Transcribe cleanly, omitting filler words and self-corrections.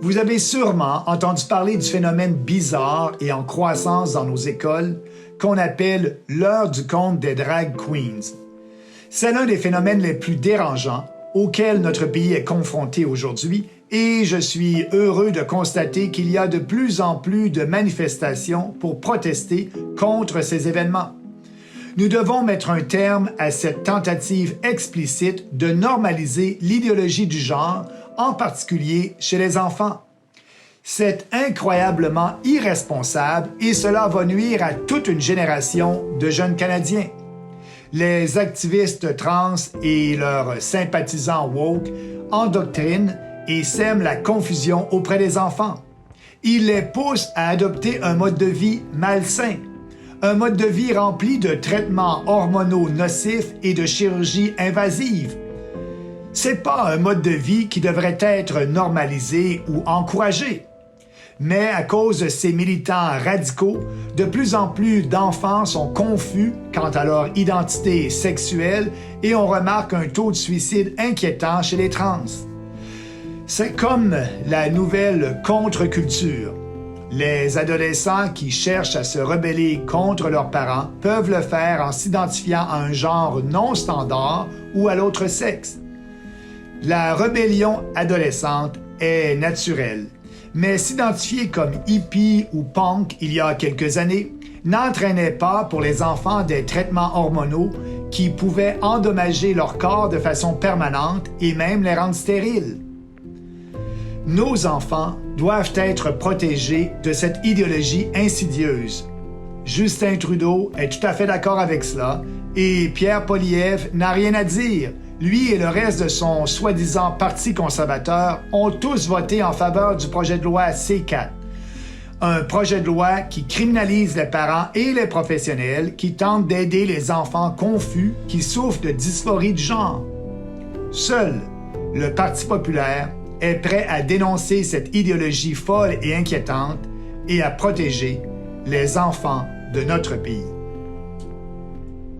Vous avez sûrement entendu parler du phénomène bizarre et en croissance dans nos écoles qu'on appelle l'heure du conte des drag queens. C'est l'un des phénomènes les plus dérangeants auxquels notre pays est confronté aujourd'hui et je suis heureux de constater qu'il y a de plus en plus de manifestations pour protester contre ces événements. Nous devons mettre un terme à cette tentative explicite de normaliser l'idéologie du genre, en particulier chez les enfants. C'est incroyablement irresponsable et cela va nuire à toute une génération de jeunes Canadiens. Les activistes trans et leurs sympathisants woke endoctrinent et sèment la confusion auprès des enfants. Ils les poussent à adopter un mode de vie malsain, un mode de vie rempli de traitements hormonaux nocifs et de chirurgie invasive. C'est pas un mode de vie qui devrait être normalisé ou encouragé. Mais à cause de ces militants radicaux, de plus en plus d'enfants sont confus quant à leur identité sexuelle et on remarque un taux de suicide inquiétant chez les trans. C'est comme la nouvelle contre-culture. Les adolescents qui cherchent à se rebeller contre leurs parents peuvent le faire en s'identifiant à un genre non standard ou à l'autre sexe. La rébellion adolescente est naturelle, mais s'identifier comme hippie ou punk il y a quelques années n'entraînait pas pour les enfants des traitements hormonaux qui pouvaient endommager leur corps de façon permanente et même les rendre stériles. Nos enfants doivent être protégés de cette idéologie insidieuse. Justin Trudeau est tout à fait d'accord avec cela et Pierre Poilievre n'a rien à dire. Lui et le reste de son soi-disant Parti conservateur ont tous voté en faveur du projet de loi C4. Un projet de loi qui criminalise les parents et les professionnels qui tentent d'aider les enfants confus qui souffrent de dysphorie du genre. Seul le Parti populaire est prêt à dénoncer cette idéologie folle et inquiétante et à protéger les enfants de notre pays.